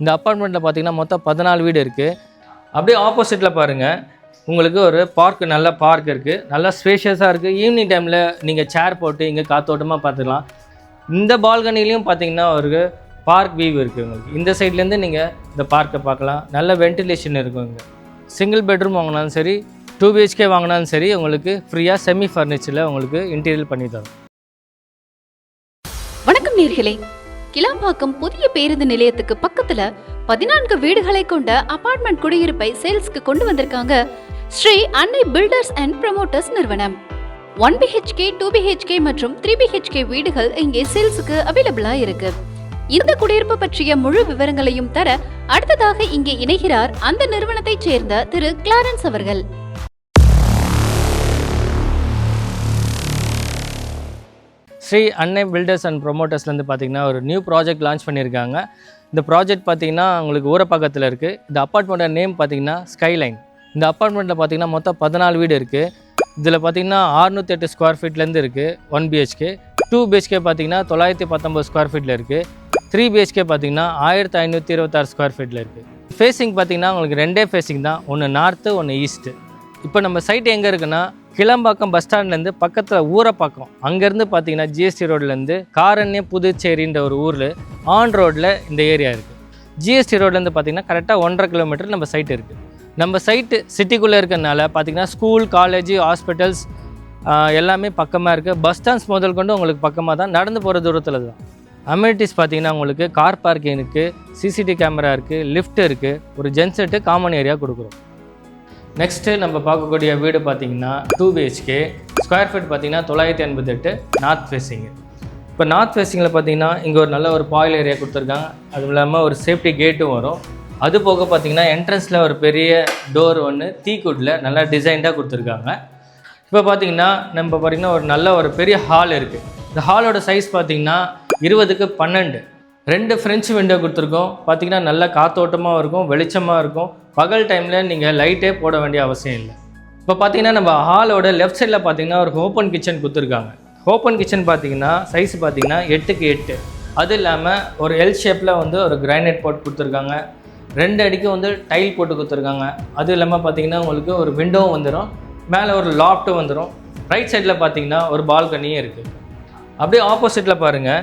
இந்த அப்பார்ட்மெண்ட்டில் பார்த்தீங்கன்னா மொத்தம் 14 வீடு இருக்குது. அப்படியே ஆப்போசிட்டில் பாருங்கள், உங்களுக்கு ஒரு பார்க், நல்ல பார்க் இருக்குது, நல்லா ஸ்பேஷியஸாக இருக்குது. ஈவினிங் டைமில் நீங்கள் சேர் போட்டு இங்கே காத்தோட்டமாக பார்த்துக்கலாம். இந்த பால்கனிலையும் பார்த்தீங்கன்னா ஒரு பார்க் வியூ இருக்குது உங்களுக்கு. இந்த சைட்லேருந்து நீங்கள் இந்த பார்க்கை பார்க்கலாம். நல்ல வென்டிலேஷன் இருக்கும். இங்கே சிங்கிள் பெட்ரூம் வாங்கினாலும் சரி, 2 BHK வாங்கினாலும் சரி, உங்களுக்கு ஃப்ரீயாக செமி ஃபர்னிச்சரில் உங்களுக்கு இன்டீரியர் பண்ணி தரும். வணக்கம் நேயர்களே, கிளாம்பாக்கம் புதிய பேருந்து நிலையத்துக்கு பக்கத்துல 14 வீடுகளை கொண்ட அபார்ட்மெண்ட் குடியிருப்பை சேல்ஸ்க்கு கொண்டு வந்திருக்காங்க ஸ்ரீ அன்னை பில்டர்ஸ் அண்ட் ப்ரமோட்டர்ஸ் நிறுவனம். 1 BHK, 2 BHK மற்றும் 3 BHK வீடுகள் இங்கே சேல்ஸுக்கு அவைலபிளா இருக்கு. இந்த குடியிருப்பு பற்றிய முழு விவரங்களையும் தர அடுத்ததாக இங்கே இணைகிறார் அந்த நிறுவனத்தைச் சேர்ந்த திரு கிளாரன்ஸ் அவர்கள். ஸ்ரீ அன்னை பில்டர்ஸ் அண்ட் ப்ரொமோட்டர்ஸ்லேருந்து பார்த்தீங்கன்னா ஒரு நியூ ப்ராஜெக்ட் லான்ச் பண்ணியிருக்காங்க. இந்த ப்ராஜெக்ட் பார்த்தீங்கன்னா உங்களுக்கு ஊரப்பாக்கத்தில் இருக்குது. இந்த அப்பார்ட்மெண்ட்டோட நேம் பார்த்தீங்கன்னா ஸ்கைலைன். இந்த அப்பார்ட்மெண்ட்டில் பார்த்தீங்கன்னா மொத்தம் 14 வீடு இருக்குது. இதில் பார்த்தீங்கன்னா 608 ஸ்கொயர் ஃபீட்லேருந்து இருக்குது 1 BHK. 2 BHK பார்த்தீங்கன்னா 919 ஸ்கொயர் ஃபீட்டில் இருக்குது. 3 BHK பார்த்தீங்கன்னா 1526 ஸ்கொயர் ஃபீட்டில் இருக்குது. ஃபேஸிங் பார்த்தீங்கன்னா உங்களுக்கு 2 ஃபேஸிங் தான், ஒன்று நார்த்து, ஒன்று ஈஸ்ட்டு. இப்போ நம்ம சைட் எங்கே இருக்குன்னா, கிளம்பாக்கம் பஸ் ஸ்டாண்ட்லேருந்து பக்கத்தில் ஊரப்பாக்கம், அங்கேருந்து பார்த்தீங்கன்னா GST ரோட்லேருந்து காரண்ய புதுச்சேரின்ற ஒரு ஊரில் ஆன் ரோட்டில் இந்த ஏரியா இருக்குது. GST ரோட்லேருந்து பார்த்தீங்கன்னா கரெக்டாக 1.5 கிலோமீட்டர் நம்ம சைட் இருக்குது. நம்ம சைட்டு சிட்டிக்குள்ளே இருக்கிறதுனால பார்த்தீங்கன்னா ஸ்கூல், காலேஜ், ஹாஸ்பிட்டல்ஸ் எல்லாமே பக்கமாக இருக்குது. பஸ் ஸ்டாண்ட்ஸ் முதல் கொண்டு உங்களுக்கு பக்கமாக தான், நடந்து போகிற தூரத்தில் தான். அம்யூனிட்டிஸ் பார்த்தீங்கன்னா உங்களுக்கு கார் பார்க்கிங் இருக்குது, CCTV கேமரா இருக்குது, லிஃப்ட் இருக்குது, ஒரு ஜென்செட்டு, காமன் ஏரியா கொடுக்குறோம். நெக்ஸ்ட்டு நம்ம பார்க்கக்கூடிய வீடு பார்த்தீங்கன்னா 2 BHK. ஸ்கொயர் ஃபீட் பார்த்தீங்கன்னா 988 நார்த் ஃபேஸிங்கு. இப்போ நார்த் ஃபேஸிங்கில் பார்த்தீங்கன்னா இங்கே ஒரு நல்ல ஒரு பாயில் ஏரியா கொடுத்துருக்காங்க. அதுவும் இல்லாமல் ஒரு சேஃப்டி கேட்டும் வரும். அது போக பார்த்தீங்கன்னா என்ட்ரன்ஸில் ஒரு பெரிய டோர் ஒன்று தீக்குட்டில் நல்லா டிசைன்டாக கொடுத்துருக்காங்க. இப்போ பார்த்தீங்கன்னா நம்ம பார்த்தீங்கன்னா ஒரு நல்ல ஒரு பெரிய ஹால் இருக்குது. இந்த ஹாலோட சைஸ் பார்த்தீங்கன்னா 20க்கு 12. 2 ஃப்ரெஞ்சு விண்டோ கொடுத்துருக்கோம். பார்த்தீங்கன்னா நல்லா காத்தோட்டமாக இருக்கும், வெளிச்சமாக இருக்கும். பகல் டைமில் நீங்கள் லைட்டே போட வேண்டிய அவசியம் இல்லை. இப்போ பார்த்தீங்கன்னா நம்ம ஹாலோட லெஃப்ட் சைடில் பார்த்தீங்கன்னா ஒரு ஓப்பன் கிச்சன் கொடுத்துருக்காங்க. ஓப்பன் கிச்சன் பார்த்தீங்கன்னா சைஸ் பார்த்தீங்கன்னா 8க்கு 8. அது இல்லாமல் ஒரு எல் ஷேப்பில் வந்து ஒரு கிரானைட் போட்டு கொடுத்துருக்காங்க. 2 அடிக்கு வந்து டைல் போட்டு கொடுத்துருக்காங்க. அது இல்லாமல் பார்த்தீங்கன்னா உங்களுக்கு ஒரு விண்டோவும் வந்துடும், மேலே ஒரு லாஃப்ட்டும் வந்துடும். ரைட் சைடில் பார்த்தீங்கன்னா ஒரு பால்கனியும் இருக்குது. அப்படியே ஆப்போசிட்டில் பாருங்கள்,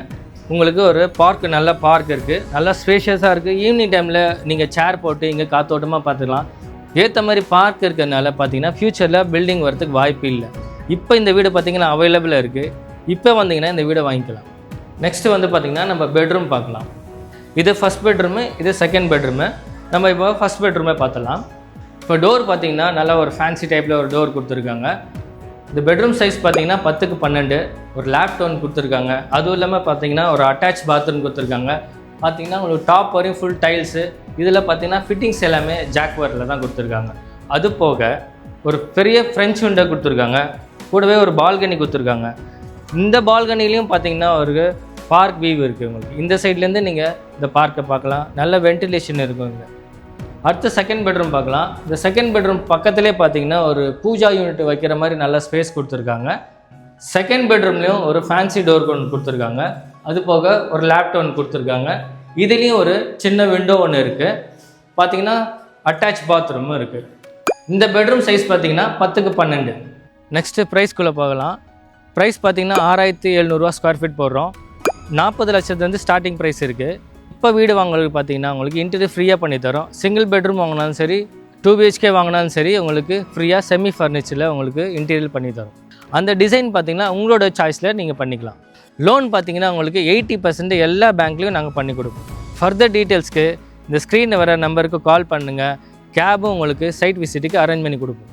உங்களுக்கு ஒரு பார்க், நல்ல பார்க் இருக்குது, நல்லா ஸ்பேஷியஸாக இருக்குது. ஈவினிங் டைமில் நீங்கள் சேர் போட்டு இங்கே காத்தோட்டமாக பார்த்துக்கலாம். ஏற்ற மாதிரி பார்க் இருக்கிறதுனால பார்த்தீங்கன்னா ஃப்யூச்சரில் பில்டிங் வரதுக்கு வாய்ப்பு இல்லை. இப்போ இந்த வீடு பார்த்திங்கன்னா அவைலபிளாக இருக்குது. இப்போ வந்தீங்கன்னா இந்த வீடை வாங்கிக்கலாம். நெக்ஸ்ட்டு வந்து பார்த்திங்கன்னா நம்ம பெட்ரூம் பார்க்கலாம். இது ஃபஸ்ட் பெட்ரூமு, இது செகண்ட் பெட்ரூமு. நம்ம இப்போ ஃபஸ்ட் பெட்ரூமே பார்த்துலாம். இப்போ டோர் பார்த்திங்கன்னா நல்லா ஒரு ஃபேன்சி டைப்பில் ஒரு டோர் கொடுத்துருக்காங்க. இந்த பெட்ரூம் சைஸ் பார்த்தீங்கன்னா 10க்கு 12. ஒரு லேப்டாப் ஒன்று கொடுத்துருக்காங்க. அதுவும் இல்லாமல் பார்த்தீங்கன்னா ஒரு அட்டாச் பாத்ரூம் கொடுத்துருக்காங்க. பார்த்தீங்கன்னா உங்களுக்கு டாப் வரையும் ஃபுல் டைல்ஸு. இதில் பார்த்தீங்கன்னா ஃபிட்டிங்ஸ் எல்லாமே ஜாக்வரில் தான் கொடுத்துருக்காங்க. அது போக ஒரு பெரிய ஃப்ரெஞ்ச் விண்டோ கொடுத்துருக்காங்க. கூடவே ஒரு பால்கனி கொடுத்துருக்காங்க. இந்த பால்கனிலையும் பார்த்தீங்கன்னா ஒரு பார்க் வியூ இருக்குது உங்களுக்கு. இந்த சைட்லேருந்து நீங்கள் இந்த பார்க்கை பார்க்கலாம். நல்ல வென்டிலேஷன் இருக்கும் இங்கே. அடுத்து செகண்ட் பெட்ரூம் பார்க்கலாம். இந்த செகண்ட் பெட்ரூம் பக்கத்துலேயே பார்த்தீங்கன்னா ஒரு பூஜா யூனிட் வைக்கிற மாதிரி நல்ல ஸ்பேஸ் கொடுத்துருக்காங்க. செகண்ட் பெட்ரூம்லேயும் ஒரு ஃபேன்சி டோர் ஒன்று கொடுத்துருக்காங்க. அது போக ஒரு லேப்டாப் ஒன்று கொடுத்துருக்காங்க. இதுலேயும் ஒரு சின்ன விண்டோ ஒன்று இருக்குது. பார்த்தீங்கன்னா அட்டாச் பாத்ரூமும் இருக்குது. இந்த பெட்ரூம் சைஸ் பார்த்தீங்கன்னா 10க்கு 12. நெக்ஸ்ட்டு ப்ரைஸ்க்குள்ளே போகலாம். ப்ரைஸ் பார்த்தீங்கன்னா 6700 ஸ்கொயர் ஃபீட் போடுறோம். 40 லட்சத்துலேருந்து ஸ்டார்டிங் ப்ரைஸ் இருக்குது. இப்போ வீடு வாங்குறதுக்கு பார்த்தீங்கன்னா உங்களுக்கு இன்டீரியர் ஃப்ரீயாக பண்ணி தரோம். சிங்கிள் பெட்ரூம் வாங்கினாலும் சரி, 2 BHK வாங்கினாலும் சரி, உங்களுக்கு ஃப்ரீயாக செமி ஃபர்னிச்சரில் உங்களுக்கு இன்டீரியர் பண்ணி தரோம். அந்த டிசைன் பார்த்தீங்கன்னா உங்களோட சாய்ஸில் நீங்கள் பண்ணிக்கலாம். லோன் பார்த்தீங்கன்னா உங்களுக்கு 80% எல்லா பேங்க்லேயும் நாங்கள் பண்ணி கொடுப்போம். ஃபர்தர் டீட்டெயில்ஸ்க்கு இந்த ஸ்க்ரீனில் வர நம்பருக்கு கால் பண்ணுங்கள். கேபும் உங்களுக்கு சைட் விசிட்டுக்கு அரேஞ்ச் பண்ணி கொடுப்போம்.